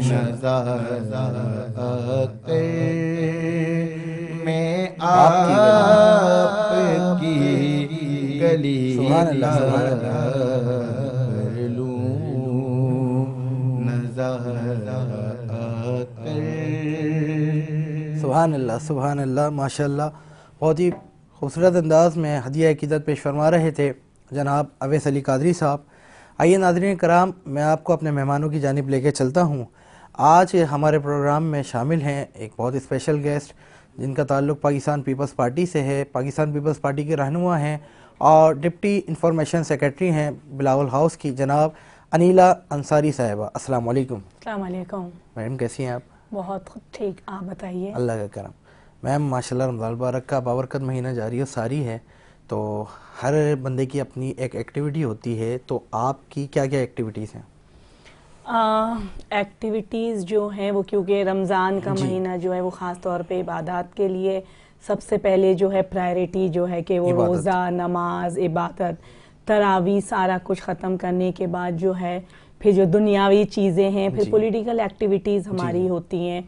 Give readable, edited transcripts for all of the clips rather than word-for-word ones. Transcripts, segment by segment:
نظارت میں آپ کی گلی سبحان اللہ، سبحان اللہ، کر لوں نظارت سبحان اللہ، سبحان اللہ، ماشاء اللہ. بہت ہی خوبصورت انداز میں ہدیہ عقیدت پیش فرما رہے تھے جناب اویس علی قادری صاحب. آئیے ناظرین کرام، میں آپ کو اپنے مہمانوں کی جانب لے کے چلتا ہوں. آج ہمارے پروگرام میں شامل ہیں ایک بہت اسپیشل گیسٹ جن کا تعلق پاکستان پیپلز پارٹی سے ہے. پاکستان پیپلز پارٹی کے رہنما ہیں اور ڈپٹی انفارمیشن سیکرٹری ہیں بلاول ہاؤس کی، جناب انیلا انصاری صاحبہ. السلام علیکم. السلام علیکم. میڈم کیسی ہیں آپ؟ بہت ٹھیک، آپ بتائیے. اللہ کا کرم. میم ماشاءاللہ رمضان المبارک کا بابرکت مہینہ جاری و ساری ہے، تو ہر بندے کی اپنی ایک ایکٹیویٹی ہوتی ہے، تو آپ کی کیا کیا ایکٹیویٹیز ہیں؟ ایکٹیویٹیز جو ہیں وہ کیونکہ رمضان کا مہینہ جو ہے وہ خاص طور پہ عبادات کے لیے سب سے پہلے جو ہے پرائرٹی جو ہے کہ وہ روزہ، نماز، عبادت، تراویح سارا کچھ ختم کرنے کے بعد جو ہے پھر جو دنیاوی چیزیں ہیں، پھر پولیٹیکل ایکٹیویٹیز ہماری ہوتی ہیں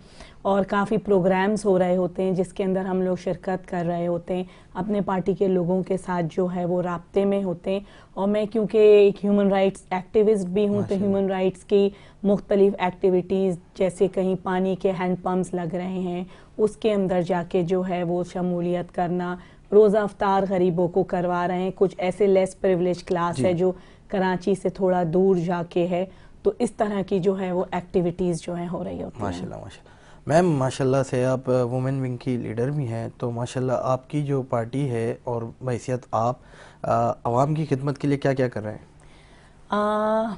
اور کافی پروگرامز ہو رہے ہوتے ہیں جس کے اندر ہم لوگ شرکت کر رہے ہوتے ہیں، اپنے پارٹی کے لوگوں کے ساتھ جو ہے وہ رابطے میں ہوتے ہیں. اور میں کیونکہ ایک ہیومن رائٹس ایکٹیوسٹ بھی ہوں تو ہیومن رائٹس کی مختلف ایکٹیویٹیز جیسے کہیں پانی کے ہینڈ پمپس لگ رہے ہیں اس کے اندر جا کے جو ہے وہ شمولیت کرنا، روزہ افطار غریبوں کو کروا رہے ہیں. کچھ ایسے لیس پریویلیج کلاس ہے جو کراچی سے تھوڑا دور جا کے ہے، تو اس طرح کی جو ہے وہ ایکٹیویٹیز جو ہیں ہو رہی ہوتی ہیں. ماشاءاللہ ماشاءاللہ. میم ماشاءاللہ سے آپ وومن ونگ کی لیڈر بھی ہیں، تو ماشاءاللہ آپ کی جو پارٹی ہے اور بحیثیت آپ عوام کی خدمت کے لیے کیا کیا کر رہے ہیں؟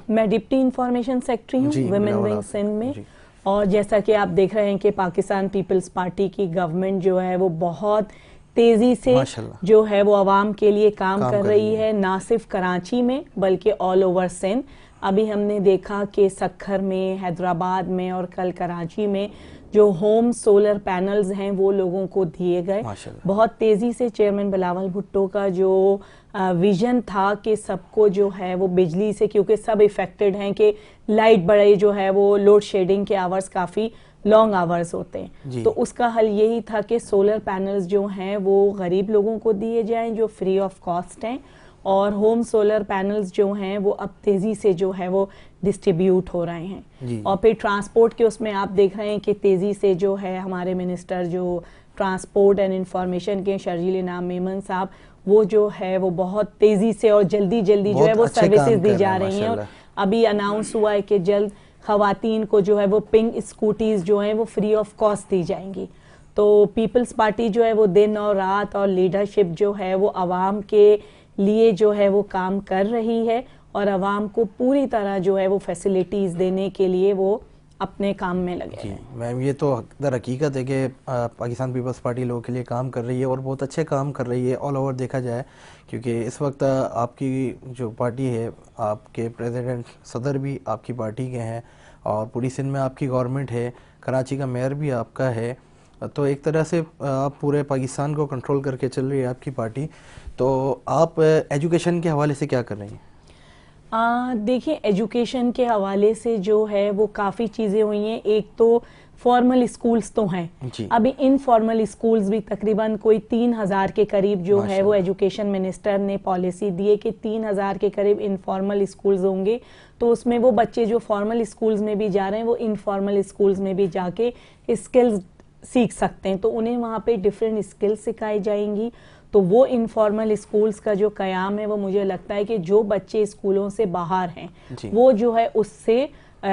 میں ڈپٹی انفارمیشن سیکرٹری ہوں ویمن ونگ سندھ میں، اور جیسا کہ آپ دیکھ رہے ہیں کہ پاکستان پیپلز پارٹی کی گورنمنٹ جو ہے وہ بہت تیزی سے جو ہے وہ عوام کے لیے کام کر رہی ہے، نہ صرف کراچی میں بلکہ آل اوور سندھ. ابھی ہم نے دیکھا کہ سکھر میں، حیدرآباد میں اور کل کراچی میں جو ہوم سولر پینلز ہیں وہ لوگوں کو دیے گئے. بہت تیزی سے چیئرمین بلاول بھٹو کا جو ویژن تھا کہ سب کو جو ہے وہ بجلی سے، کیونکہ سب افیکٹڈ ہیں کہ لائٹ بڑے جو ہے وہ لوڈ شیڈنگ کے آورز کافی لانگ آورز ہوتے ہیں، تو اس کا حل یہی تھا کہ سولر پینلز جو ہیں وہ غریب لوگوں کو دیے جائیں جو فری آف کاسٹ ہیں، اور ہوم سولر پینلز جو ہیں وہ اب تیزی سے جو ہے وہ ڈسٹریبیوٹ ہو رہے ہیں. اور پھر ٹرانسپورٹ کے اس میں آپ دیکھ رہے ہیں کہ تیزی سے جو ہے ہمارے منسٹر جو ٹرانسپورٹ اینڈ انفارمیشن کے شرجیل انعام میمن صاحب، وہ جو ہے وہ بہت تیزی سے اور جلدی جو ہے وہ سروسز دی جا رہی ہیں. اور ابھی اناؤنس ہوا ہے کہ جلد خواتین کو جو ہے وہ پنک اسکوٹیز جو ہیں وہ فری آف کاسٹ دی جائیں گی. تو پیپلز پارٹی جو ہے وہ دن اور رات اور لیڈرشپ جو ہے وہ عوام کے لیے جو ہے وہ کام کر رہی ہے اور عوام کو پوری طرح جو ہے وہ فیسلٹیز دینے کے لیے وہ اپنے کام میں لگے ہیں. میم یہ تو در حقیقت ہے کہ پاکستان پیپلز پارٹی لوگوں کے لیے کام کر رہی ہے اور بہت اچھے کام کر رہی ہے آل اوور دیکھا جائے، کیونکہ اس وقت آپ کی جو پارٹی ہے، آپ کے پریزیڈنٹ صدر بھی آپ کی پارٹی کے ہیں اور پوری سندھ میں آپ کی گورنمنٹ ہے، کراچی کا میئر بھی آپ کا ہے، تو ایک طرح سے آپ پورے پاکستان کو کنٹرول کر کے چل رہی ہے آپ کی پارٹی. تو آپ ایجوکیشن کے حوالے سے کیا کر رہی ہیں؟ دیکھیں ایجوکیشن کے حوالے سے جو ہے وہ کافی چیزیں ہوئی ہیں. ایک تو فارمل اسکولز تو ہیں، ابھی انفارمل اسکولز بھی تقریباً کوئی 3000 کے قریب جو ہے وہ ایجوکیشن منسٹر نے پالیسی دی ہے کہ 3000 کے قریب انفارمل اسکولز ہوں گے. تو اس میں وہ بچے جو فارمل اسکولز میں بھی جا رہے ہیں وہ انفارمل اسکولز میں بھی جا کے اسکلز سیکھ سکتے ہیں، تو انہیں وہاں پہ ڈفرینٹ اسکلز سکھائی جائیں گی. تو وہ انفارمل اسکولز کا جو قیام ہے وہ مجھے لگتا ہے کہ جو بچے اسکولوں سے باہر ہیں وہ جو ہے اس سے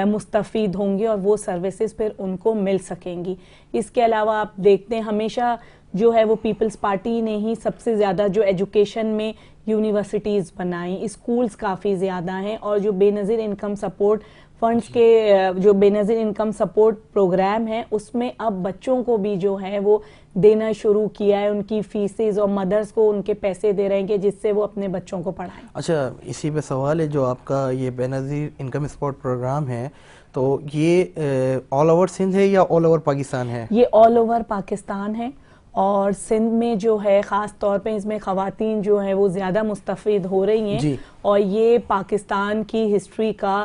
مستفید ہوں گے اور وہ سروسز پھر ان کو مل سکیں گی. اس کے علاوہ آپ دیکھتے ہیں ہمیشہ جو ہے وہ پیپلز پارٹی نے ہی سب سے زیادہ جو ایجوکیشن میں یونیورسٹیز بنائیں، اسکولز کافی زیادہ ہیں، اور جو بے نظیر انکم سپورٹ فنڈز کے جو بے نظیر انکم سپورٹ پروگرام ہے اس میں اب بچوں کو بھی جو ہے وہ دینا شروع کیا ہے، ان کی فیسز اور مدرس کو ان کے پیسے دے رہے ہیں کہ جس سے وہ اپنے بچوں کو پڑھائیں. اچھا اسی پہ سوال ہے، جو آپ کا یہ بے نظیر انکم سپورٹ پروگرام ہے تو یہ آل اوور سندھ ہے یا آل اوور پاکستان ہے؟ یہ آل اوور پاکستان ہے، اور سندھ میں جو ہے خاص طور پہ اس میں خواتین جو ہے وہ زیادہ مستفید ہو رہی ہیں. اور یہ پاکستان کی ہسٹری کا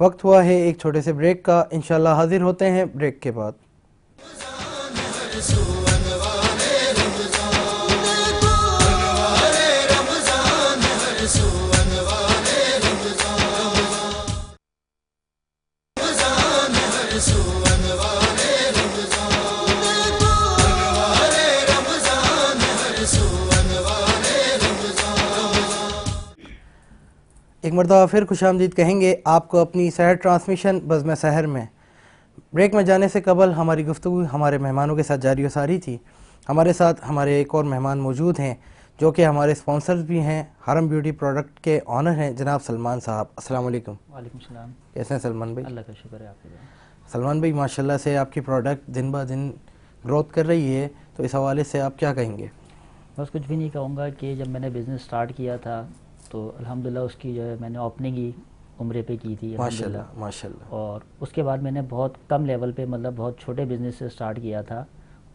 وقت ہوا ہے ایک چھوٹے سے بریک کا، انشاءاللہ حاضر ہوتے ہیں بریک کے بعد۔ ایک مرتبہ پھر خوش آمدید کہیں گے آپ کو اپنی سحر ٹرانسمیشن بزم سحر میں۔ بریک میں جانے سے قبل ہماری گفتگو ہمارے مہمانوں کے ساتھ جاری و ساری تھی۔ ہمارے ساتھ ہمارے ایک اور مہمان موجود ہیں جو کہ ہمارے سپانسرز بھی ہیں، حرم بیوٹی پروڈکٹ کے آنر ہیں جناب سلمان صاحب۔ السلام علیکم۔ وعلیکم السلام۔ کیسے ہیں سلمان بھائی؟ اللہ کا شکر ہے آپ کا۔ سلمان بھائی ماشاءاللہ سے آپ کی پروڈکٹ دن بہ دن گروتھ کر رہی ہے، تو اس حوالے سے آپ کیا کہیں گے؟ بس کچھ بھی نہیں کہوں گا کہ جب میں نے بزنس سٹارٹ کیا تھا تو الحمدللہ اس کی جو ہے میں نے اوپننگ ہی عمرے پہ کی تھی ماشاءاللہ ماشاءاللہ، اور اس کے بعد میں نے بہت کم لیول پہ مطلب بہت چھوٹے بزنس سے سٹارٹ کیا تھا،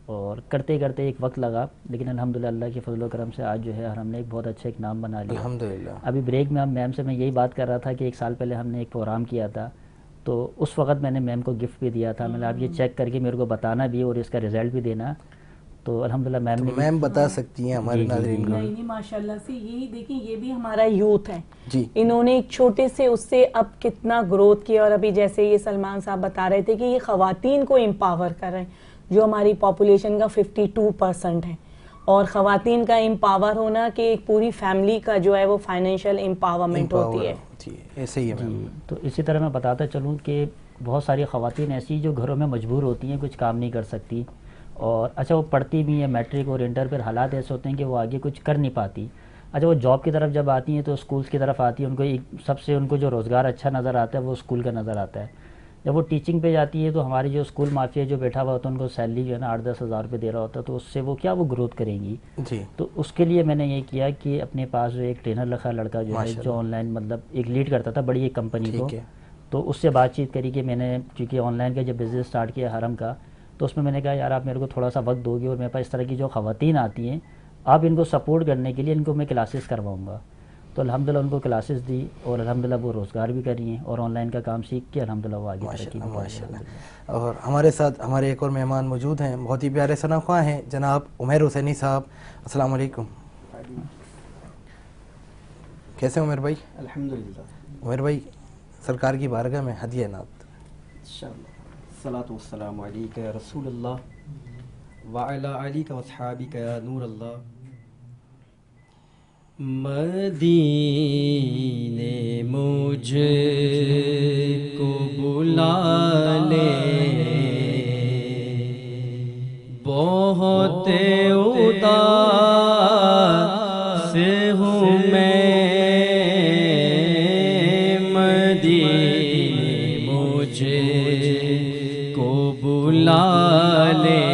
اور کرتے کرتے ایک وقت لگا، لیکن الحمدللہ اللہ کے فضل و کرم سے آج جو ہے ہم نے ایک بہت اچھا ایک نام بنا لیا الحمدللہ۔ ابھی بریک میں میم سے میں یہی بات کر رہا تھا کہ 1 سال پہلے ہم نے ایک پروگرام کیا تھا، تو اس وقت میں نے میم کو گفٹ بھی دیا تھا، میں نے آپ یہ چیک کر کے میرے کو بتانا بھی اور اس کا رزلٹ بھی دینا، تو الحمدللہ میم نے میم بتا سکتی ہیں ہمارے ناظرین کو؟ نہیں ماشاءاللہ سے یہی دیکھیں، یہ بھی ہمارا یوتھ ہے جی، انہوں نے ایک چھوٹے سے اس سے اب کتنا گروتھ کیا، اور ابھی جیسے یہ سلمان صاحب بتا رہے تھے کہ یہ خواتین کو امپاور کر رہے ہیں، جو ہماری پاپولیشن کا 52% ہے، اور خواتین کا امپاور ہونا کہ ایک پوری فیملی کا جو ہے وہ فائنینشیل امپاورمنٹ ہوتی ہے۔ جی ایسے ہی ہے میم۔ تو اسی طرح میں بتاتا چلوں کہ بہت ساری خواتین ایسی جو گھروں میں مجبور ہوتی ہیں، کچھ کام نہیں کر سکتی، اور اچھا وہ پڑھتی بھی ہیں میٹرک اور انٹر، پھر حالات ایسے ہوتے ہیں کہ وہ آگے کچھ کر نہیں پاتی، اچھا وہ جاب کی طرف جب آتی ہیں تو اسکولس کی طرف آتی ہیں، ان کو سب سے ان کو جو روزگار اچھا نظر آتا ہے وہ اسکول کا نظر آتا ہے، جب وہ ٹیچنگ پہ جاتی ہے تو ہماری جو اسکول مافیا جو بیٹھا ہوا ہوتا ہے ان کو سیلری جو ہے نا 8-10 ہزار روپے دے رہا ہوتا ہے، تو اس سے وہ کیا وہ گروتھ کریں گی؟ جی، تو اس کے لیے میں نے یہ کیا کہ اپنے پاس جو ایک ٹرینر رکھا لڑکا جو ہے جو آن لائن مطلب ایک لیڈ کرتا تھا بڑی ایک کمپنی کو، تو اس سے بات چیت کری کہ میں نے چونکہ آن لائن کا جب بزنس سٹارٹ کیا حرم کا، تو اس میں میں نے کہا یار آپ میرے کو تھوڑا سا وقت دو گے اور میرے پاس اس طرح کی جو خواتین آتی ہیں آپ ان کو سپورٹ کرنے کے لیے ان کو میں کلاسز کرواؤں گا، تو الحمدللہ ان کو کلاسز دی اور الحمدللہ وہ روزگار بھی کر رہی ہیں اور آن لائن کا کام سیکھ کے الحمدللہ وہ آگے ترقی بھی کر رہی ہیں۔ ماشاءاللہ۔ اور ہمارے ساتھ ہمارے ایک اور مہمان موجود ہیں، بہت ہی پیارے ثنا خواہ ہیں جناب عمیر حسینی صاحب۔ السلام علیکم۔ کیسے عمیر بھائی؟ الحمدللہ۔ عمیر بھائی سرکار کی بارگاہ میں ہدیہ نعت۔ انشاءاللہ۔ الصلاۃ والسلام علیک یا رسول اللہ وعلی آلک واصحابک یا نور اللہ۔ مدینے مجھ کو بلا لے، بہت اداس ہوں میں، مدینے مجھ کو بلا لے،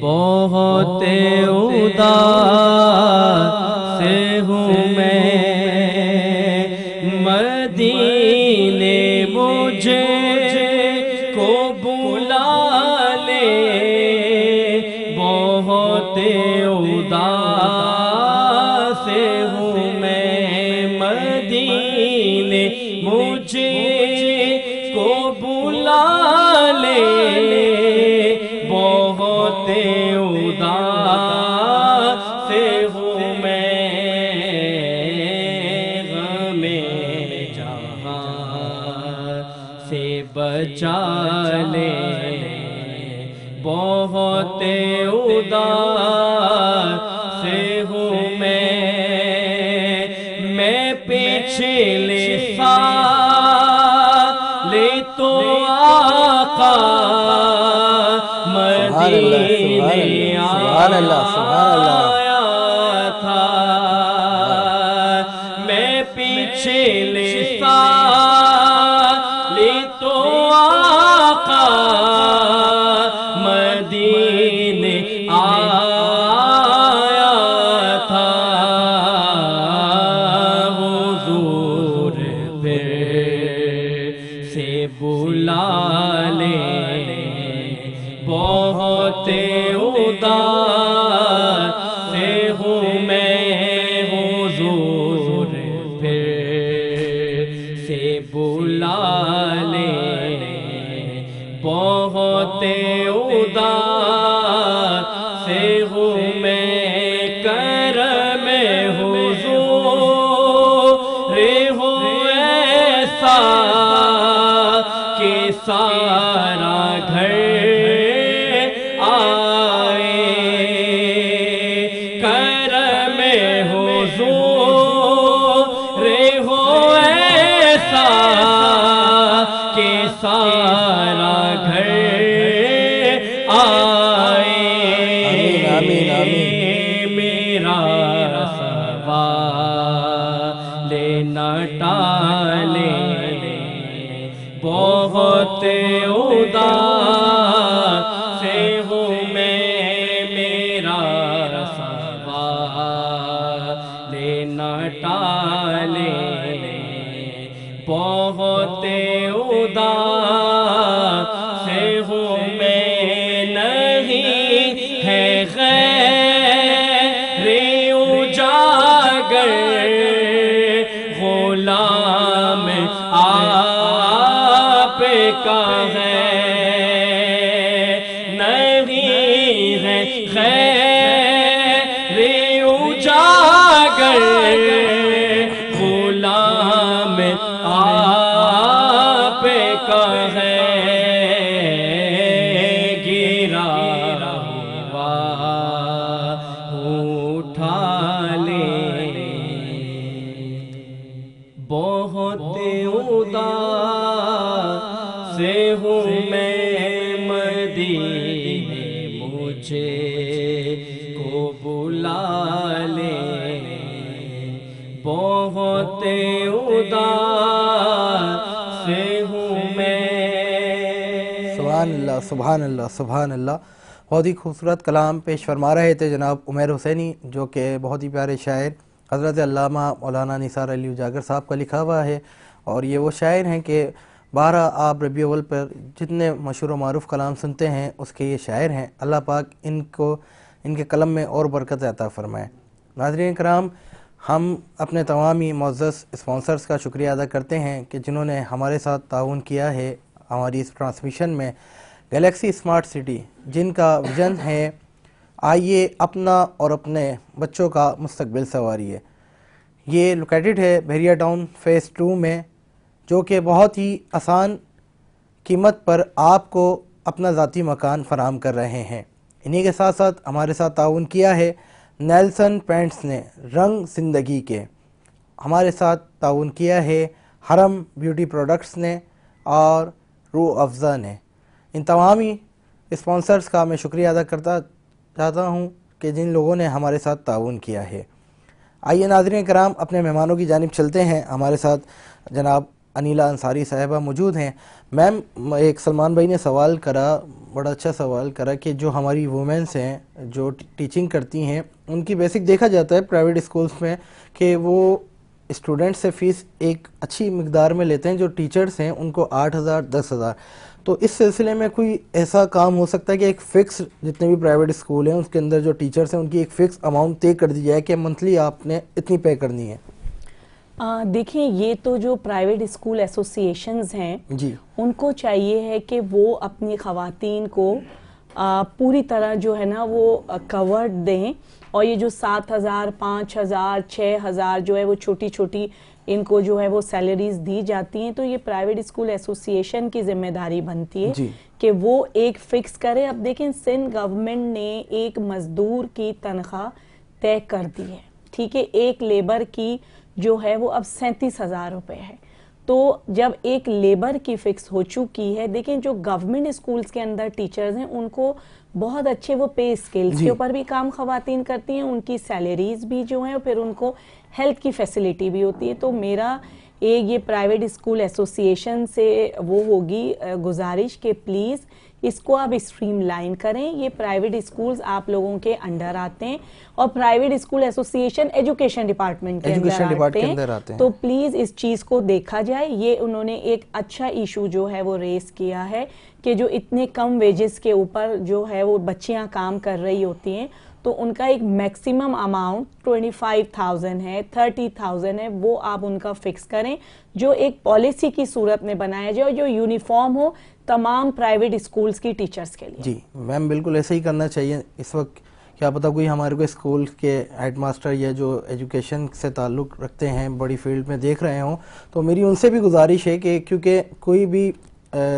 بہت اداس ہوں میں، مدینے مجھے کو بلا لے، بہت اداس ہوں میں، مدینے مجھے کو بلا لے، بہت اداس ہوں میں، غم جہاں سے بچا لے، بہت اداس ہوں میں پچھلے سال تو آقا مدینے آیا تھا، میں پچھلے سال تو آقا مدینے آیا تھا، حضور پھر سے بلا لے، بہت اداس ہوں میں، حضور پھر سے بلا بہت اداس سے ہوں میں کرم حضور ہو ایسا کہ سارا گھر آئے، کرم حضور ہو ایسا کہ سارا گھر آئے۔ آمین آمین۔ میرا سوال نہ ٹالے، بہت اداس سے ہوں میں، میرا سوال نہ ٹالے، بہت اداس سے ہوں میں، نہیں ہے غیر اجاگر غلام آپ کا ہے، نہیں ہے خیر اجاگر غلام آپ کا ہے، گرا ہوا اٹھا لے، بہت اداس سے ہوں میں، مدینے مجھے کو بلا لے، بہت اداس سے ہوں میں۔ سبحان اللہ سبحان اللہ سبحان اللہ۔ بہت ہی خوبصورت کلام پیش فرما رہے تھے جناب عمیر حسینی، جو کہ بہت ہی پیارے شاعر حضرت علامہ مولانا نثار علی اجاگر صاحب کا لکھا ہوا ہے، اور یہ وہ شاعر ہیں کہ 12 آب ربیع اول پر جتنے مشہور و معروف کلام سنتے ہیں اس کے یہ شاعر ہیں۔ اللہ پاک ان کے قلم میں اور برکت عطا فرمائے۔ ناظرین کرام، ہم اپنے تمام ہی معزز اسپانسرز کا شکریہ ادا کرتے ہیں کہ جنہوں نے ہمارے ساتھ تعاون کیا ہے ہماری اس ٹرانسمیشن میں۔ گلیکسی اسمارٹ سٹی، جن کا ویژن ہے آئیے اپنا اور اپنے بچوں کا مستقبل سنواریے، یہ لوکیٹڈ ہے بحریہ ٹاؤن فیز 2 میں، جو کہ بہت ہی آسان قیمت پر آپ کو اپنا ذاتی مکان فراہم کر رہے ہیں۔ انہی کے ساتھ ساتھ ہمارے ساتھ تعاون کیا ہے نیلسن پینٹس نے، رنگ زندگی کے، ہمارے ساتھ تعاون کیا ہے حرم بیوٹی پروڈکٹس نے اور روح افزا نے۔ ان تمامی اسپانسرز کا میں شکریہ ادا کرتا چاہتا ہوں کہ جن لوگوں نے ہمارے ساتھ تعاون کیا ہے۔ آئیے ناظرین کرام اپنے مہمانوں کی جانب چلتے ہیں۔ ہمارے ساتھ جناب انیلہ انصاری صاحبہ موجود ہیں۔ میم، ایک سلمان بھائی نے سوال کرا، بڑا اچھا سوال کرا کہ جو ہماری وومنس ہیں جو ٹیچنگ کرتی ہیں، ان کی بیسک دیکھا جاتا ہے پرائیویٹ اسکولز میں کہ وہ اسٹوڈنٹ سے فیس ایک اچھی مقدار میں لیتے ہیں، جو ٹیچرز ہیں ان کو 8,000 10,000۔ تو اس سلسلے میں کوئی ایسا کام ہو سکتا ہے کہ ایک فکس، جتنے بھی پرائیویٹ اسکول ہیں اس کے اندر جو ٹیچرز ہیں ان کی ایک فکس اماؤنٹ طے کر دی جائے کہ منتھلی آپ نے اتنی پے کرنی ہے؟ دیکھیں، یہ تو جو پرائیویٹ اسکول ایسوسیشنز ہیں جی، ان کو چاہیے ہے کہ وہ اپنی خواتین کو پوری طرح جو ہے نا وہ کورڈ دیں، اور یہ جو 7,000 5,000 6,000 جو ہے وہ چھوٹی چھوٹی ان کو جو ہے وہ سیلریز دی جاتی ہیں، تو یہ پرائیویٹ اسکول ایسوسیشن کی ذمہ داری بنتی ہے کہ وہ ایک فکس کرے۔ اب دیکھیں، سندھ گورنمنٹ نے ایک مزدور کی تنخواہ طے کر دی ہے، ٹھیک ہے، ایک لیبر کی جو ہے وہ اب 37,000 روپے ہے۔ تو جب ایک لیبر کی فکس ہو چکی ہے، دیکھیں جو گورنمنٹ اسکولز کے اندر ٹیچرز ہیں ان کو بہت اچھے وہ پے اسکیلز کے اوپر بھی کام خواتین کرتی ہیں، ان کی سیلریز بھی جو ہیں، پھر ان کو ہیلتھ کی فیسلٹی بھی ہوتی ہے۔ تو میرا ایک یہ پرائیویٹ اسکول ایسوسیشن سے وہ ہوگی گزارش کہ پلیز اس کو آپ اسٹریم لائن کریں۔ یہ پرائیویٹ اسکولز آپ لوگوں کے انڈر آتے ہیں، اور private school association education department کے اندر آتے ہیں، تو پلیز اس چیز کو دیکھا جائے۔ یہ انہوں نے ایک اچھا ایشو جو ہے وہ ریز کیا ہے کہ جو اتنے کم ویجز کے اوپر جو ہے وہ بچیاں کام کر رہی ہوتی ہیں، تو ان کا ایک میکسیمم اماؤنٹ 25,000 ہے، 30,000 ہے، وہ آپ ان کا فکس کریں، جو ایک پالیسی کی صورت میں بنایا جائے، جو یونیفارم ہو تمام پرائیویٹ اسکولز کی ٹیچرز کے لیے. جی میم بالکل ایسا ہی کرنا چاہیے. اس وقت کیا پتہ کوئی ہمارے کو اسکول کے ہیڈ ماسٹر یا جو ایجوکیشن سے تعلق رکھتے ہیں بڑی فیلڈ میں دیکھ رہے ہوں, تو میری ان سے بھی گزارش ہے کہ کیونکہ کوئی بھی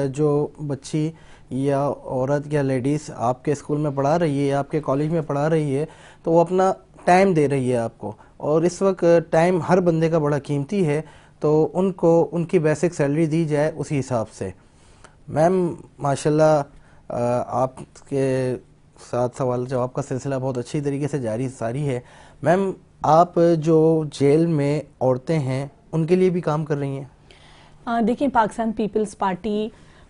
جو بچی یا عورت یا لیڈیز آپ کے اسکول میں پڑھا رہی ہے یا آپ کے کالج میں پڑھا رہی ہے تو وہ اپنا ٹائم دے رہی ہے آپ کو, اور اس وقت ٹائم ہر بندے کا بڑا قیمتی ہے, تو ان کو ان کی بیسک سیلری دی جائے اسی حساب سے. میم ماشاءاللہ آپ کے ساتھ سوال جواب کا سلسلہ بہت اچھی طریقے سے جاری ساری ہے. میم آپ جو جیل میں عورتیں ہیں ان کے لیے بھی کام کر رہی ہیں؟ دیکھیں پاکستان پیپلز پارٹی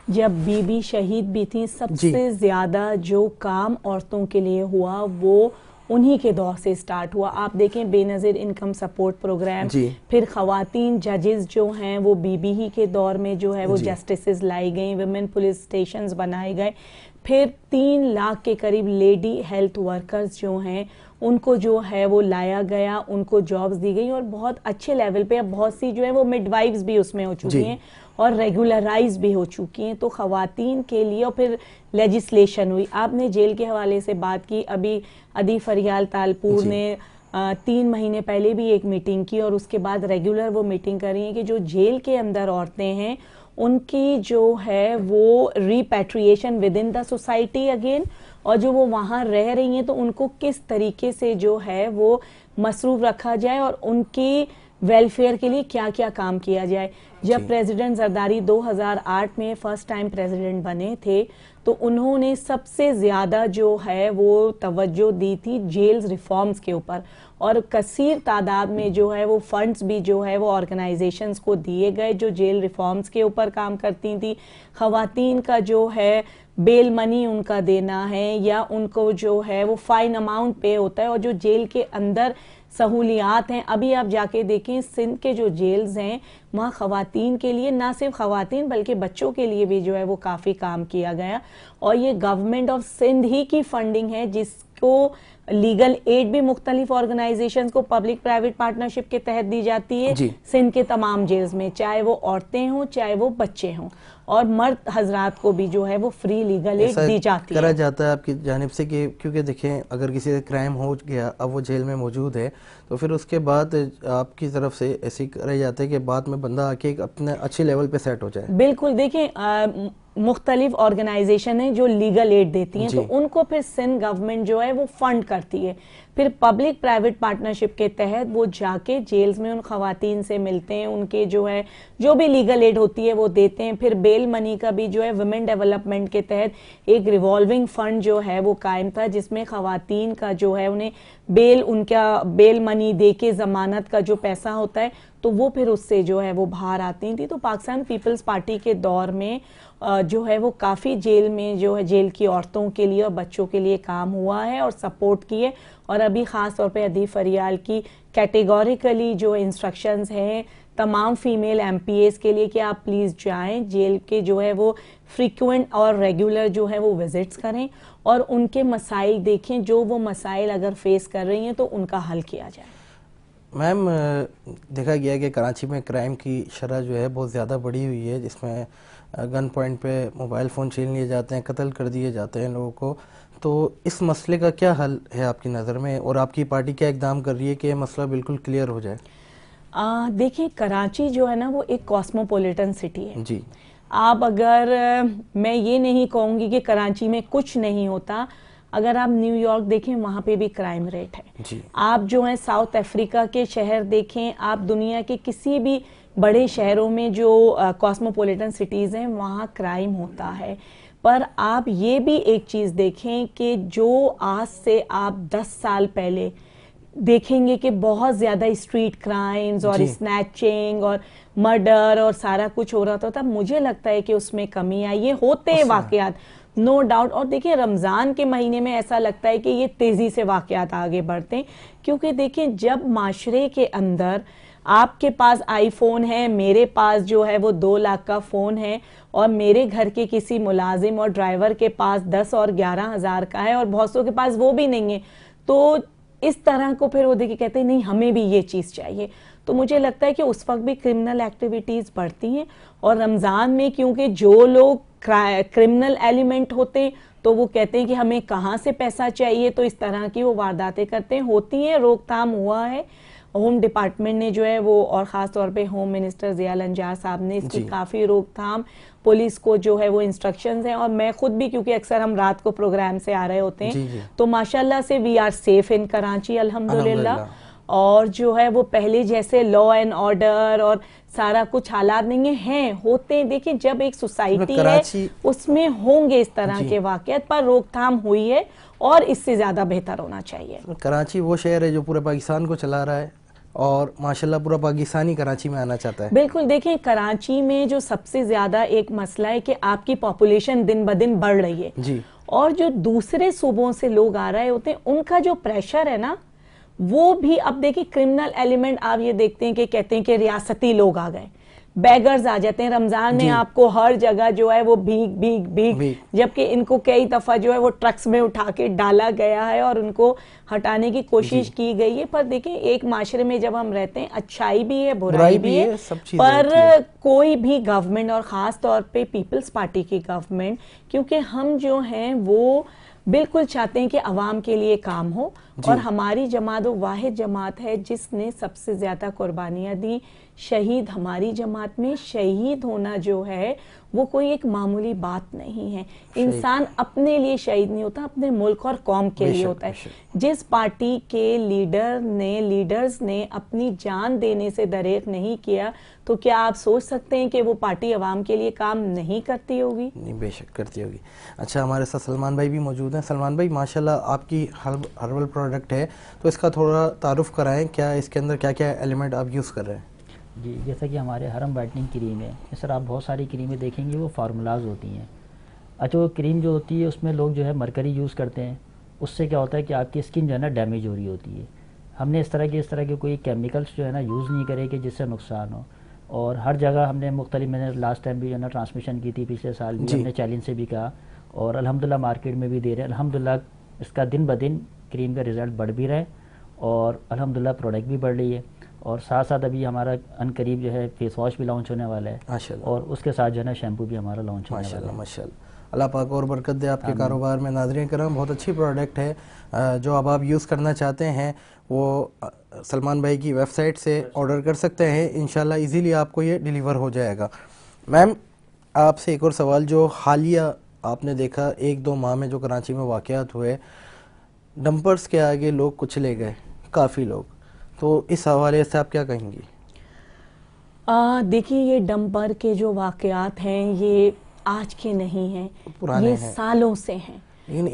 جب بی بی شہید بھی تھیں, سب سے زیادہ جو کام عورتوں کے لیے ہوا وہ انہی کے دور سے سٹارٹ ہوا. آپ دیکھیں بے نظیر انکم سپورٹ پروگرام, پھر خواتین ججز جو ہیں وہ بی بی ہی کے دور میں جو ہے وہ جسٹسز لائی گئیں, ویمن پولیس سٹیشنز بنائے گئے, پھر 3 لاکھ کے قریب لیڈی ہیلتھ ورکرز جو ہیں ان کو جو ہے وہ لایا گیا, ان کو جابز دی گئی, اور بہت اچھے لیول پہ اب بہت سی جو ہے وہ مڈ وائفز بھی اس میں ہو چکی ہیں اور ریگولرائز بھی ہو چکی ہیں. تو خواتین کے لیے, اور پھر لیجسلیشن ہوئی. آپ نے جیل کے حوالے سے بات کی, ابھی ادی فریال تالپور نے 3 مہینے پہلے بھی ایک میٹنگ کی اور اس کے بعد ریگولر وہ میٹنگ کر رہی ہیں کہ جو جیل کے اندر عورتیں ہیں ان کی جو ہے وہ repatriation with in the society again, اور جو وہ وہاں رہ رہی ہیں تو ان کو کس طریقے سے جو ہے وہ مصروف رکھا جائے اور ان کی ویلفیئر کے لیے کیا کیا کام کیا جائے. جب پریزیڈنٹ زرداری 2008 میں فرسٹ ٹائم پریزیڈنٹ بنے تھے تو انہوں نے سب سے زیادہ جو ہے وہ توجہ دی تھی جیلز ریفارمز کے اوپر, اور کثیر تعداد میں جو ہے وہ فنڈز بھی جو ہے وہ آرگنائزیشنز کو دیے گئے جو جیل ریفارمز کے اوپر کام کرتی تھیں. خواتین کا جو ہے بیل منی ان کا دینا ہے یا ان کو جو ہے وہ فائن اماؤنٹ پے ہوتا ہے, اور جو جیل کے اندر سہولیات ہیں. ابھی آپ جا کے دیکھیں سندھ کے جو جیلز ہیں وہاں خواتین کے لیے, نہ صرف خواتین بلکہ بچوں کے لیے بھی جو ہے وہ کافی کام کیا گیا, اور یہ گورنمنٹ آف سندھ ہی کی فنڈنگ ہے جس کو لیگل ایڈ بھی مختلف آرگنائزیشنز کو پبلک پرائیویٹ پارٹنرشپ کے تحت دی جاتی ہے سندھ کے تمام جیلز میں, چاہے وہ عورتیں ہوں چاہے وہ بچے ہوں, اور مرد حضرات کو بھی جو ہے وہ فری لیگل ایڈ دی جاتی ہے. کرا جاتا ہے آپ کی جانب سے کہ کیونکہ دیکھیں اگر کسی سے کرائم ہو گیا اب وہ جیل میں موجود ہے تو پھر اس کے بعد آپ کی طرف سے ایسے کرا جاتا ہے کہ بعد میں بندہ آ کے اپنے اچھے لیول پہ سیٹ ہو جائے. بالکل, دیکھیں مختلف آرگنائزیشن ہیں جو لیگل ایڈ دیتی ہیں تو ان کو پھر سندھ گورنمنٹ جو ہے وہ فنڈ کرتی ہے, پھر پبلک پرائیویٹ پارٹنرشپ کے تحت وہ جا کے جیلز میں ان خواتین سے ملتے ہیں, ان کے جو ہے جو بھی لیگل ایڈ ہوتی ہے وہ دیتے ہیں. پھر بیل منی کا بھی جو ہے ویمن ڈیولپمنٹ کے تحت ایک ریوالونگ فنڈ جو ہے وہ قائم تھا جس میں خواتین کا جو ہے انہیں بیل, ان کا بیل منی دے کے ضمانت کا جو پیسہ ہوتا ہے تو وہ پھر اس سے جو ہے وہ باہر آتی تھی. تو پاکستان پیپلز پارٹی کے دور میں جو ہے وہ کافی جیل میں جو ہے جیل کی عورتوں کے لیے اور بچوں کے لیے کام ہوا ہے اور سپورٹ کیے, اور ابھی خاص طور پہ ادی فریال کی کیٹیگوریکلی جو انسٹرکشنز ہیں تمام فیمیل ایم پی ایز کے لیے کہ آپ پلیز جائیں جیل کے جو ہے وہ فریکوینٹ اور ریگولر جو ہے وہ وزٹس کریں اور ان کے مسائل دیکھیں, جو وہ مسائل اگر فیس کر رہی ہیں تو ان کا حل کیا جائے. میم دیکھا گیا کہ کراچی میں کرائم کی شرح جو ہے بہت زیادہ بڑھی ہوئی ہے, جس میں گن پوائنٹ پہ موبائل فون چھین لیے جاتے ہیں, قتل کر دیے جاتے ہیں لوگوں کو. تو اس مسئلے کا کیا حل ہے آپ کی نظر میں, اور آپ کی پارٹی کیا اقدام کر رہی ہے کہ یہ مسئلہ بالکل کلیئر ہو جائے؟ دیکھیں کراچی جو ہے نا وہ ایک کاسموپولیٹن سٹی ہے. جی آپ اگر میں یہ نہیں کہوں گی کہ کراچی میں کچھ نہیں ہوتا, اگر آپ نیو یارک دیکھیں وہاں پہ بھی کرائم ریٹ ہے. آپ جو ہیں ساؤتھ افریقہ کے شہر دیکھیں, آپ دنیا کے کسی بھی بڑے شہروں میں جو کاسموپولیٹن سٹیز ہیں وہاں کرائم ہوتا ہے. پر آپ یہ بھی ایک چیز دیکھیں کہ جو آج سے آپ 10 سال پہلے دیکھیں گے کہ بہت زیادہ اسٹریٹ کرائمز اور اسنیچنگ اور مرڈر اور سارا کچھ ہو رہا تھا, مجھے لگتا ہے کہ اس میں کمی آئی ہے. ہوتے ہیں واقعات نو ڈاؤٹ, اور دیکھیں رمضان کے مہینے میں ایسا لگتا ہے کہ یہ تیزی سے واقعات آگے بڑھتے ہیں, کیونکہ دیکھیں جب معاشرے کے اندر آپ کے پاس آئی فون ہے, میرے پاس جو ہے وہ 2 لاکھ کا فون ہے, اور میرے گھر کے کسی ملازم اور ڈرائیور کے پاس 10 اور 11 ہزار کا ہے اور بہت سو کے پاس وہ بھی نہیں ہے, تو اس طرح کو پھر وہ دیکھیں کہتے ہیں نہیں ہمیں بھی یہ چیز چاہیے. تو مجھے لگتا ہے کہ اس وقت بھی کرمنل ایکٹیویٹیز بڑھتی ہیں, اور رمضان میں کیونکہ جو لوگ کرمنل ایلیمنٹ ہوتے ہیں تو وہ کہتے ہیں کہ ہمیں کہاں سے پیسہ چاہیے، تو اس طرح کی وہ وارداتیں کرتے ہیں، ہوتی ہیں۔ روک تھام ہوا ہے، ہوم ڈپارٹمنٹ نے جو ہے وہ، اور خاص طور پہ ہوم منسٹر ضیاء الانجار صاحب نے اس کی کافی روک تھام، پولیس کو جو ہے وہ انسٹرکشنز ہیں، اور میں خود بھی کیونکہ اکثر ہم رات کو پروگرام سے آ رہے ہوتے ہیں تو ماشاءاللہ سے we are safe in Karachi الحمدللہ، اور جو ہے وہ پہلے جیسے لا اینڈ آرڈر اور سارا کچھ حالات نہیں ہیں، ہوتے ہیں۔ دیکھیں جب ایک سوسائٹی ہے اس میں ہوں گے اس طرح کے واقعات، پر روک تھام ہوئی ہے اور اس سے زیادہ بہتر ہونا چاہیے۔ کراچی وہ شہر ہے جو پورے پاکستان کو چلا رہا ہے، اور ماشاءاللہ پورا پاکستانی کراچی میں آنا چاہتا ہے۔ بالکل، دیکھیں کراچی میں جو سب سے زیادہ ایک مسئلہ ہے کہ آپ کی پاپولیشن دن بدن بڑھ رہی ہے، اور جو دوسرے صوبوں سے لوگ آ رہے ہوتے ہیں ان کا جو پریشر ہے نا، وہ بھی اب دیکھیں کرمنل ایلیمنٹ آپ یہ دیکھتے ہیں کہ کہتے ہیں کہ ریاستی لوگ آ گئے، بیگرز آ جاتے ہیں رمضان میں، آپ کو ہر جگہ جو ہے وہ بھیگ، جبکہ ان کو کئی دفعہ جو ہے وہ ٹرکس میں اٹھا کے ڈالا گیا ہے اور ان کو ہٹانے کی کوشش کی گئی ہے۔ پر دیکھیں ایک معاشرے میں جب ہم رہتے ہیں اچھائی بھی ہے برائی بھی ہے، پر کوئی بھی گورنمنٹ اور خاص طور پہ پیپلز پارٹی کی گورنمنٹ، کیونکہ ہم جو ہیں وہ بالکل چاہتے ہیں کہ عوام کے لیے کام ہو، اور ہماری جماعت وہ واحد جماعت ہے جس نے سب سے زیادہ قربانیاں دی۔ شہید ہماری جماعت میں شہید ہونا جو ہے وہ کوئی ایک معمولی بات نہیں ہے، انسان اپنے لیے شہید نہیں ہوتا، اپنے ملک اور قوم کے لیے ہوتا ہے۔ جس پارٹی کے لیڈرز نے اپنی جان دینے سے دریغ نہیں کیا تو کیا آپ سوچ سکتے ہیں کہ وہ پارٹی عوام کے لیے کام نہیں کرتی ہوگی؟ نہیں، بے شک کرتی ہوگی۔ اچھا، ہمارے ساتھ سلمان بھائی بھی موجود ہیں۔ سلمان بھائی، ماشاءاللہ آپ کی ہربل پروڈکٹ ہے تو اس کا تھوڑا تعارف کرائیں، کیا اس کے اندر کیا کیا ایلیمنٹ آپ یوز کر رہے ہیں؟ جی، جیسا کہ ہمارے حرم وائٹننگ کریم ہے، اس طرح آپ بہت ساری کریمیں دیکھیں گے وہ فارمولاز ہوتی ہیں۔ اچھا، وہ کریم جو ہوتی ہے اس میں لوگ جو ہے مرکری یوز کرتے ہیں، اس سے کیا ہوتا ہے کہ آپ کی اسکن جو ہے نا ڈیمیج ہو رہی ہوتی ہے۔ ہم نے اس طرح کے کوئی کیمیکلز جو ہے نا یوز نہیں کرے کہ جس سے نقصان ہو، اور ہر جگہ ہم نے مختلف، میں نے لاسٹ ٹائم بھی جو ہے نا ٹرانسمیشن کی تھی، پچھلے سال بھی ہم نے چیلنج سے بھی کہا، اور الحمدللہ مارکیٹ میں بھی دے رہے ہیں۔ الحمدللہ اس کا دن بدن کریم کا رزلٹ بڑھ بھی رہا ہے، اور الحمدللہ پروڈکٹ بھی بڑھ رہی ہے، اور ساتھ ساتھ ابھی ہمارا ان قریب جو ہے فیس واش بھی لانچ ہونے والا ہے، اور اس کے ساتھ جو ہے نا شیمپو بھی ہمارا لانچ ہونے والا ہے۔ ماشاءاللہ، اللہ پاک اور برکت دے آپ کے کاروبار میں۔ ناظرین کرام، بہت اچھی پروڈکٹ ہے، جو اب آپ یوز کرنا چاہتے ہیں وہ سلمان بھائی کی ویب سائٹ سے آرڈر کر سکتے ہیں، انشاءاللہ ایزیلی آپ کو یہ ڈیلیور ہو جائے گا۔ میم، آپ سے ایک اور سوال، جو حالیہ آپ نے دیکھا 1-2 ماہ میں جو کراچی میں واقعات ہوئے، ڈمپرز کے آگے لوگ کچلے گئے کافی لوگ، تو اس حوالے سے آپ کیا کہیں گی؟ دیکھیے یہ ڈمپر کے جو واقعات ہیں یہ آج کے نہیں ہیں، یہ سالوں سے ہیں،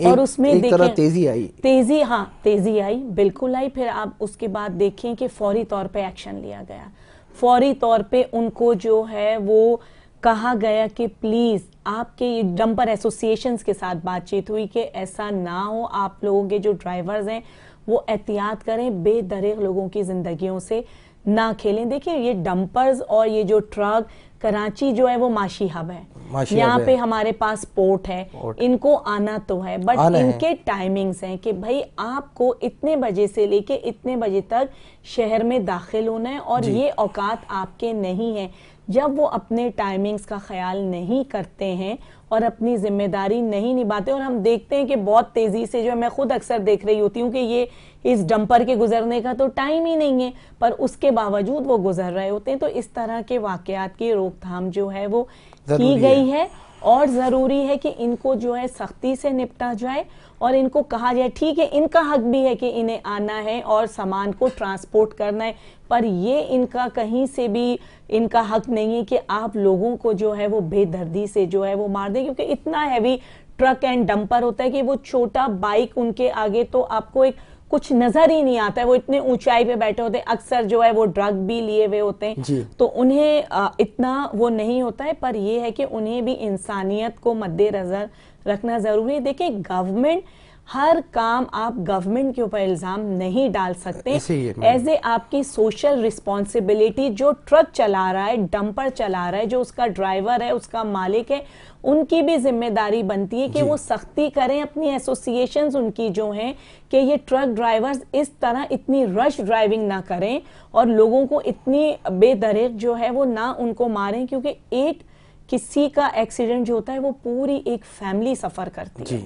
اور اس میں ایک طرح تیزی آئی، تیزی آئی، بالکل آئی۔ پھر آپ اس کے بعد دیکھیں کہ فوری طور پہ ایکشن لیا گیا، فوری طور پہ ان کو جو ہے وہ کہا گیا کہ پلیز آپ کے ڈمپر ایسوسیشنز کے ساتھ بات چیت ہوئی کہ ایسا نہ ہو، آپ لوگوں کے جو ڈرائیورز ہیں وہ احتیاط کریں، بے دریغ لوگوں کی زندگیوں سے نہ کھیلیں۔ دیکھیں یہ ڈمپرز اور یہ جو ٹرک، کراچی جو ہے وہ معاشی ہب ہے، یہاں پہ ہمارے پاس پورٹ ہے، ان کو آنا تو ہے، بٹ ان کے ٹائمنگز ہیں کہ بھائی آپ کو اتنے بجے سے لے کے اتنے بجے تک شہر میں داخل ہونا ہے، اور یہ اوقات آپ کے نہیں ہیں۔ جب وہ اپنے ٹائمنگز کا خیال نہیں کرتے ہیں اور اپنی ذمہ داری نہیں نبھاتے، اور ہم دیکھتے ہیں کہ بہت تیزی سے جو ہے، میں خود اکثر دیکھ رہی ہوتی ہوں کہ یہ اس ڈمپر کے گزرنے کا تو ٹائم ہی نہیں ہے، پر اس کے باوجود وہ گزر رہے ہوتے ہیں۔ تو اس طرح کے واقعات کی روک تھام جو ہے وہ کی گئی ہے، اور ضروری ہے کہ ان کو جو ہے سختی سے نپٹا جائے، اور ان کو کہا جائے ٹھیک ہے ان کا حق بھی ہے کہ انہیں آنا ہے اور سامان کو ٹرانسپورٹ کرنا ہے، پر یہ ان کا کہیں سے بھی ان کا حق نہیں ہے کہ آپ لوگوں کو جو ہے وہ بے دردی سے جو ہے وہ مار دیں، کیونکہ اتنا ہیوی ٹرک اینڈ ڈمپر ہوتا ہے کہ وہ چھوٹا بائک ان کے آگے تو آپ کو ایک کچھ نظر ہی نہیں آتا ہے، وہ اتنے اونچائی پہ بیٹھے ہوتے ہیں، اکثر جو ہے وہ ڈرگ بھی لیے ہوئے ہوتے ہیں، تو انہیں اتنا وہ نہیں ہوتا ہے، پر یہ ہے کہ انہیں بھی انسانیت کو مد نظر رکھنا ضروری ہے۔ دیکھیں گورنمنٹ ہر کام آپ گورنمنٹ کے اوپر الزام نہیں ڈال سکتے، ایز اے آپ کی سوشل رسپانسبلٹی، جو ٹرک چلا رہا ہے، ڈمپر چلا رہا ہے، جو اس کا ڈرائیور ہے، اس کا مالک ہے، ان کی بھی ذمہ داری بنتی ہے کہ وہ سختی کریں، اپنی ایسوسیشنز ان کی جو ہیں کہ یہ ٹرک ڈرائیورز اس طرح اتنی رش ڈرائیونگ نہ کریں اور لوگوں کو اتنی بے دریغ جو ہے وہ نہ ان کو ماریں، کیونکہ ایک کسی کا ایکسیڈنٹ جو ہوتا ہے وہ پوری ایک فیملی سفر کرتی ہے. جی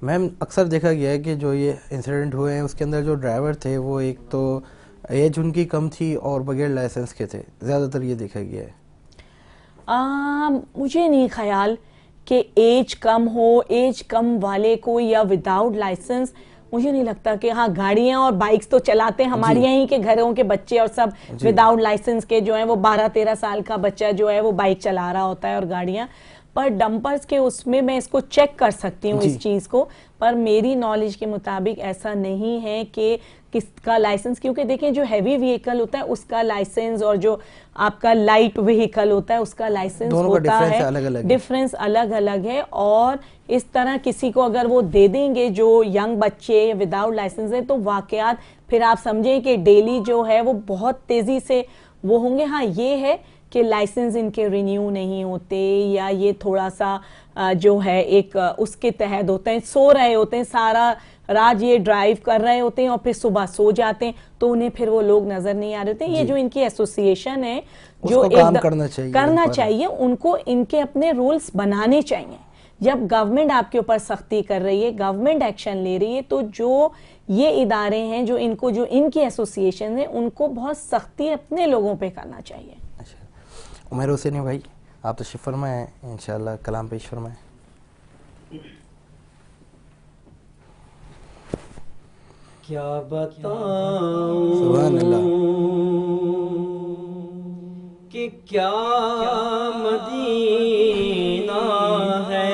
میم اکثر دیکھا گیا ہے کہ جو یہ انسیڈنٹ ہوئے ہیں اس کے اندر جو ڈرائیور تھے وہ ایک تو ایج ان کی کم تھی اور بغیر لائسنس کے تھے, زیادہ تر یہ دیکھا گیا ہے. مجھے نہیں خیال کہ ایج کم ہو, ایج کم والے کو یا وداؤٹ لائسنس, مجھے نہیں لگتا کہ ہاں گاڑیاں اور بائکس تو چلاتے ہیں ہمارے یہیں کے گھروں کے بچے اور سب وداؤٹ لائسنس کے جو ہیں وہ 12-13 سال کا بچہ جو ہے وہ بائک چلا رہا ہوتا ہے اور گاڑیاں, پر ڈمپرز کے اس میں اس کو چیک کر سکتی ہوں اس چیز کو, پر میری نالج کے مطابق ایسا نہیں ہے کہ کس کا لائسنس, کیونکہ دیکھیں جو ہیوی وہیکل ہوتا ہے اس کا لائسنس اور جو آپ کا لائٹ وہیکل ہوتا ہے اس کا لائسنس ہوتا ہے, ڈفرینس الگ الگ ہے. اور اس طرح کسی کو اگر وہ دے دیں گے جو ینگ بچے وداؤٹ لائسنس ہے تو واقعات پھر آپ سمجھیں کہ ڈیلی جو ہے وہ بہت تیزی سے وہ ہوں گے. ہاں یہ ہے کہ لائسنس ان کے رینیو نہیں ہوتے, یا یہ تھوڑا سا جو ہے ایک اس کے تحت ہوتے ہیں, سو رہے ہوتے ہیں سارا رات, یہ ڈرائیو کر رہے ہوتے ہیں اور پھر صبح سو جاتے ہیں تو انہیں پھر وہ لوگ نظر نہیں آ رہے ہوتے. یہ جو ان کی ایسوسیشن ہے جو کرنا چاہیے, ان کو ان کے اپنے رولز بنانے چاہیے. جب گورنمنٹ آپ کے اوپر سختی کر رہی ہے, گورنمنٹ ایکشن لے رہی ہے, تو جو یہ ادارے ہیں جو ان کو جو ان کی ایسوسیشن ہیں ان کو بہت سختی اپنے لوگوں پہ کرنا چاہیے. عمیر حسینی بھائی آپ تشریف فرمائیں, انشاءاللہ کلام پیش فرمائیں. کیا بتاؤں سبحان اللہ کہ کیا مدینہ ہے,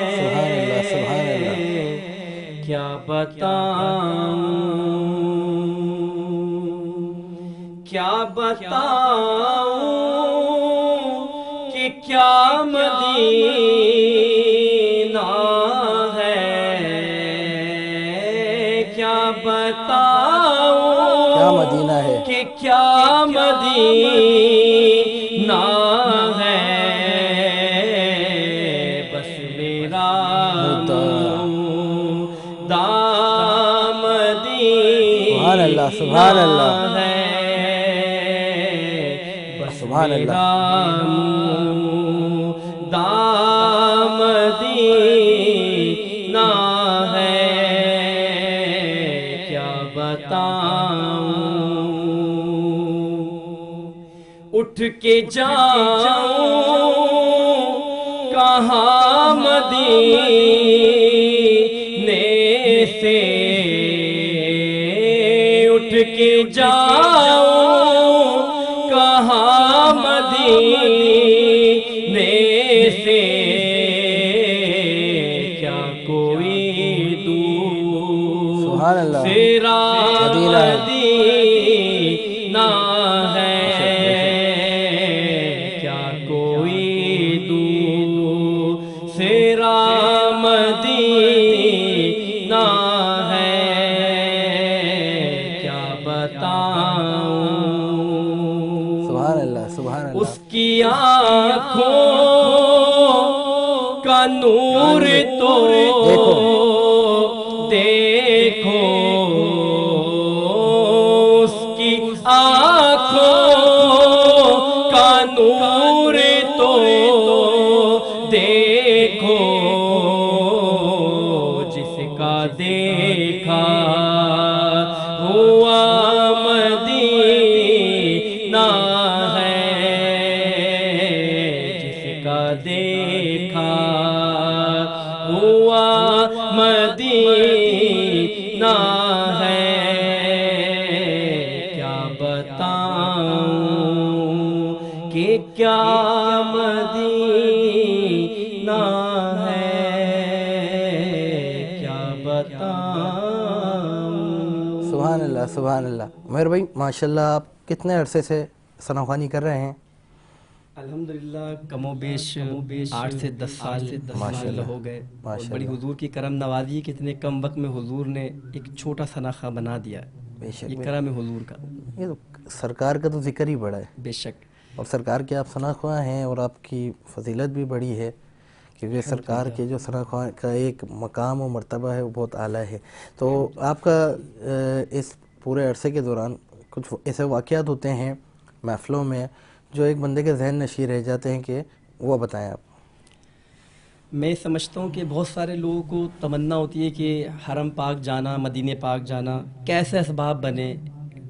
سبحان اللہ کیا بتاؤں, کیا بتاؤں کہ کیا مدینہ ہے, کیا بتاؤں کیا مدینہ ہے, کہ کیا مدینہ ہے, بس میرا سبحان اللہ سبحان اللہ ہے, بس میرا دام مدینہ ہے, کیا بتاؤں اٹھ کے جاؤں کہاں مدینے سے, اٹھ کے جاؤں کہاں مدینے سے, کیا کوئی دور تیرا مدینہ ہے, کیا کوئی دور تیرا مدینہ ہے, کیا بتاؤں سبحان اللہ سبحان اللہ. اس کی آنکھوں کا نور تو دیکھو, اس کی آنکھوں کا نور تو دیکھو, جس کا دیکھا ہوا مدینہ ہے, جس کا دیکھا ہوا مدینہ ہے, کیا بتاؤں کہ کیا مدینہ ہے, کیا بتاؤں. سبحان اللہ سبحان اللہ. عمیر بھائی ماشاءاللہ آپ کتنے عرصے سے ثناخوانی کر رہے ہیں؟ الحمدللہ کم و بیش 8 سے 10 سال ماشاءاللہ ہو گئے, اور بڑی حضور کی کرم نوازی کہ اتنے کم وقت میں حضور نے ایک چھوٹا سناخہ بنا دیا. بے شک یہ کرم حضور کا, یہ تو سرکار کا تو ذکر ہی بڑا ہے. بے شک, اور سرکار کے آپ ثناخواں ہیں اور آپ کی فضیلت بھی بڑی ہے, کیونکہ سرکار کے جو ثناخواں کا ایک مقام و مرتبہ ہے وہ بہت اعلیٰ ہے. تو آپ کا اس پورے عرصے کے دوران کچھ ایسے واقعات ہوتے ہیں محفلوں میں جو ایک بندے کے ذہن نشین رہ جاتے ہیں کہ وہ بتائیں آپ. میں سمجھتا ہوں کہ بہت سارے لوگوں کو تمنا ہوتی ہے کہ حرم پاک جانا، مدینہ پاک جانا، کیسے اسباب بنے.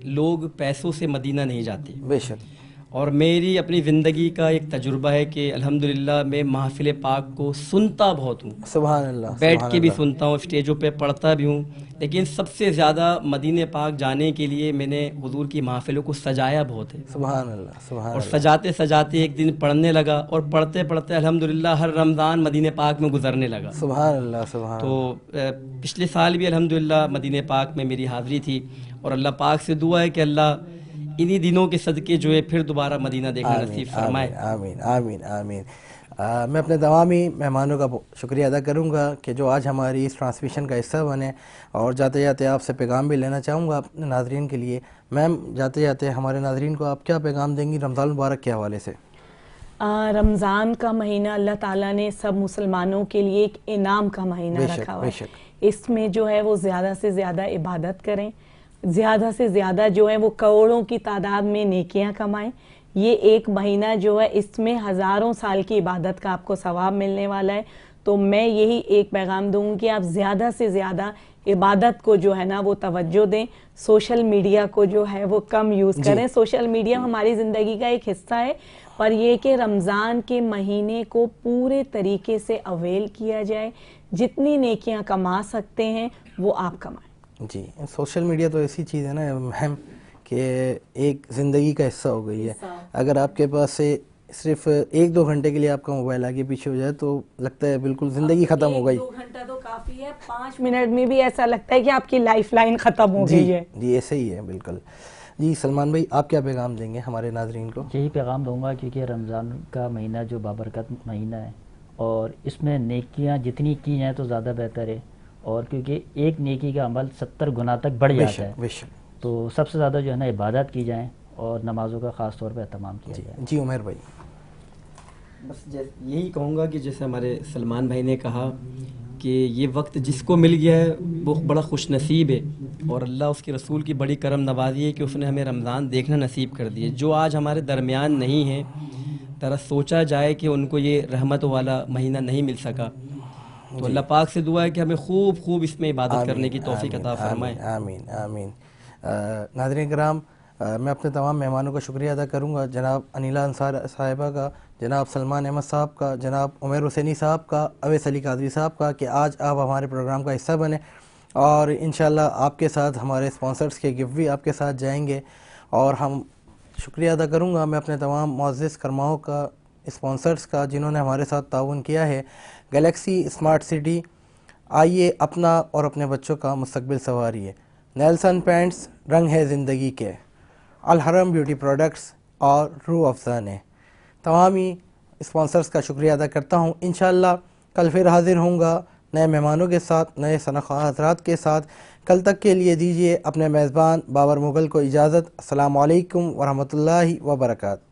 لوگ پیسوں سے مدینہ نہیں جاتے. بے شک. اور میری اپنی زندگی کا ایک تجربہ ہے کہ الحمدللہ میں محفل پاک کو سنتا بہت ہوں. سبحان اللہ. بیٹھ کے بھی سنتا ہوں، اسٹیجوں پہ پڑھتا بھی ہوں. لیکن سب سے زیادہ مدینہ پاک جانے کے لیے میں نے حضور کی محفلوں کو سجایا بہت ہے. سبحان اللہ. سبحان اور اللہ. سجاتے سجاتے ایک دن پڑھنے لگا، اور پڑھتے پڑھتے الحمدللہ ہر رمضان مدینہ پاک میں گزرنے لگا. سبحان اللہ. سبحان. تو پچھلے سال بھی الحمدللہ مدینہ پاک میں میری حاضری تھی. اور اللہ پاک سے دعا ہے کہ اللہ انہی دنوں کے صدقے جو ہے پھر دوبارہ مدینہ دیکھنا نصیب فرمائے. آمین آمین آمین. میں اپنے تمامی مہمانوں کا شکریہ ادا کروں گا کہ جو آج ہماری اس ٹرانسمیشن کا حصہ بنے. اور جاتے جاتے آپ سے پیغام بھی لینا چاہوں گا اپنے ناظرین کے لیے. میم جاتے جاتے ہمارے ناظرین کو آپ کیا پیغام دیں گی رمضان مبارک کے حوالے سے؟ رمضان کا مہینہ اللہ تعالیٰ نے سب مسلمانوں کے لیے ایک انعام کا مہینہ رکھا ہوا ہے. اس میں جو ہے وہ زیادہ سے زیادہ عبادت کریں، زیادہ سے زیادہ جو ہے وہ کروڑوں کی تعداد میں نیکیاں کمائیں. یہ ایک مہینہ جو ہے اس میں ہزاروں سال کی عبادت کا آپ کو ثواب ملنے والا ہے. تو میں یہی ایک پیغام دوں کہ آپ زیادہ سے زیادہ عبادت کو جو ہے نا وہ توجہ دیں. سوشل میڈیا کو جو ہے وہ کم یوز کریں. سوشل میڈیا ہماری زندگی کا ایک حصہ ہے، پر یہ کہ رمضان کے مہینے کو پورے طریقے سے اویل کیا جائے. جتنی نیکیاں کما سکتے ہیں وہ آپ کمائیں. جی سوشل میڈیا تو ایسی چیز ہے نا مہم کہ ایک زندگی کا حصہ ہو گئی ہے. اگر آپ کے پاس سے صرف 1-2 گھنٹے کے لیے آپ کا موبائل آگے پیچھے ہو جائے تو لگتا ہے بالکل زندگی ختم ہو گئی. 1-2 گھنٹہ تو کافی ہے، 5 منٹ میں بھی ایسا لگتا ہے کہ آپ کی لائف لائن ختم ہو گئی ہے. جی ایسے ہی ہے بالکل. جی سلمان بھائی آپ کیا پیغام دیں گے ہمارے ناظرین کو؟ یہی پیغام دوں گا کیونکہ رمضان کا مہینہ جو بابرکت مہینہ ہے اور اس میں نیکیاں جتنی کی جائیں تو زیادہ بہتر ہے. اور کیونکہ ایک نیکی کا عمل 70 گنا تک بڑھ جاتا ہے، تو سب سے زیادہ جو ہے نا عبادت کی جائیں اور نمازوں کا خاص طور پہ اہتمام کیا جائے. جی عمیر بھائی. بس یہی کہوں گا کہ جیسے ہمارے سلمان بھائی نے کہا کہ یہ وقت جس کو مل گیا ہے وہ بڑا خوش نصیب ہے. اور اللہ اس کے رسول کی بڑی کرم نوازی ہے کہ اس نے ہمیں رمضان دیکھنا نصیب کر دی ہے. جو آج ہمارے درمیان نہیں ہیں، ذرا سوچا جائے کہ ان کو یہ رحمت والا مہینہ نہیں مل سکا. تو اللہ پاک سے دعا ہے کہ ہمیں خوب اس میں عبادت کرنے کی توفیق عطا فرمائے. آمین آمین. ناظرین کرام، میں اپنے تمام مہمانوں کا شکریہ ادا کروں گا، جناب انیلہ انصار صاحبہ کا، جناب سلمان احمد صاحب کا، جناب عمیر حسینی صاحب کا، اویس علی قادری صاحب کا کہ آج آپ ہمارے پروگرام کا حصہ بنے. اور انشاءاللہ آپ کے ساتھ ہمارے اسپانسرز کے گفٹ بھی آپ کے ساتھ جائیں گے. اور ہم شکریہ ادا کروں گا میں اپنے تمام معزز کرماؤں کا، اسپانسرز کا، جنہوں نے ہمارے ساتھ تعاون کیا ہے. گلیکسی اسمارٹ سٹی، آئیے اپنا اور اپنے بچوں کا مستقبل سنواریے. نیلسن پینٹس، رنگ ہے زندگی کے. الحرم بیوٹی پروڈکٹس اور روح افزا نے. تمامی اسپانسرز کا شکریہ ادا کرتا ہوں. انشاءاللہ کل پھر حاضر ہوں گا نئے مہمانوں کے ساتھ، نئے صنعت حضرات کے ساتھ. کل تک کے لیے دیجیے اپنے میزبان بابر مغل کو اجازت. السلام علیکم ورحمۃ اللہ وبرکاتہ.